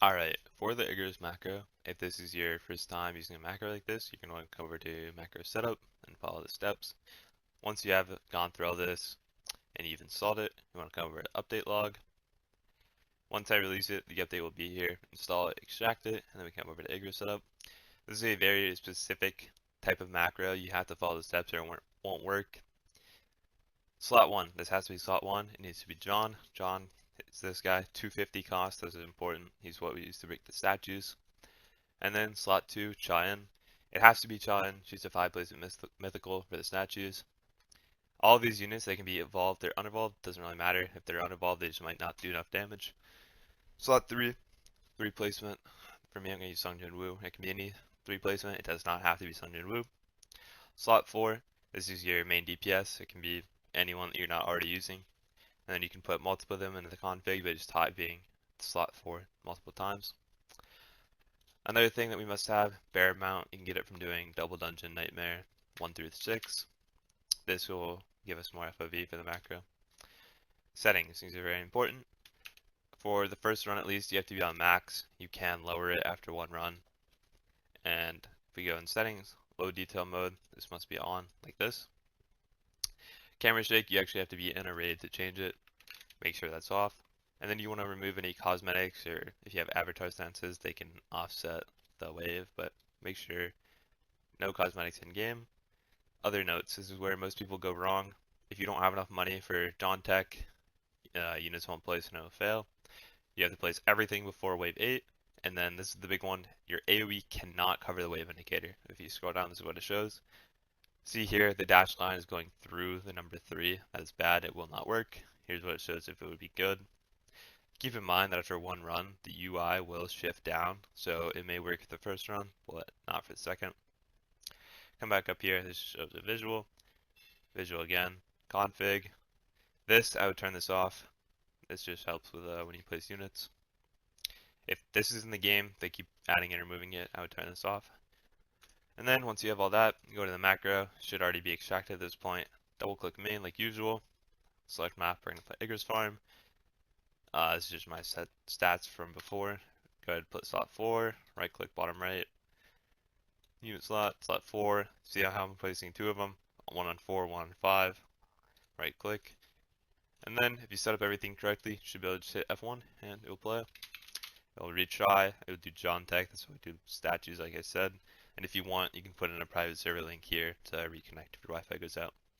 Alright, for the Igris macro, if this is your first time using a macro like this, you're going to want to come over to macro setup and follow the steps. Once you have gone through all this and you've installed it, you want to come over to update log. Once I release it, the update will be here. Install it, extract it, and then we come over to Igris setup. This is a very specific type of macro. You have to follow the steps or it won't work. Slot 1, this has to be slot 1. It needs to be John. John is this guy, 250 cost, this is important. He's what we use to break the statues. And then slot 2, Chayan. It has to be Chayan. She's a 5-placement mythical for the statues. All of these units, they can be evolved or unevolved. Doesn't really matter. If they're unevolved, they just might not do enough damage. Slot 3, 3-placement. For me, I'm going to use Sung Jin Woo. It can be any 3-placement. It does not have to be Sung Jin Woo. Slot 4, this is your main DPS. It can be anyone that you're not already using. And then you can put multiple of them into the config by just typing slot 4 multiple times. Another thing that we must have, bear mount. You can get it from doing double dungeon nightmare 1 through 6. This will give us more FOV for the macro. Settings, these are very important. For the first run at least, you have to be on max. You can lower it after one run. And if we go in settings, low detail mode, this must be on like this. Camera shake, you actually have to be in a raid to change it. Make sure that's off. And then you want to remove any cosmetics, or if you have avatar stances, they can offset the wave, but make sure no cosmetics in game. Other notes, this is where most people go wrong. If you don't have enough money for Dawn Tech, units won't place and it will fail. You have to place everything before wave 8, and then this is the big one, your AoE cannot cover the wave indicator. If you scroll down, this is what it shows. See here, the dashed line is going through the number 3. That is bad, it will not work. Here's what it shows if it would be good. Keep in mind that after one run, the UI will shift down, so it may work for the first run, but not for the second. Come back up here, this shows a visual. Visual again, config. This, I would turn this off. This just helps with when you place units. If this is in the game, they keep adding and removing it, I would turn this off. And then once you have all that, you go to the macro, should already be extracted at this point. Double click main like usual. Select map, we're going to put Igris farm. This is just my set stats from before. Go ahead and put slot 4, right click bottom right. Unit slot, slot 4. See how I'm placing 2 of them? 1 on 4, 1 on 5. Right click. And then if you set up everything correctly, you should be able to just hit F1 and it will play. It will retry, it will do John Tech, that's what we do statues like I said. And if you want, you can put in a private server link here to reconnect if your Wi-Fi goes out.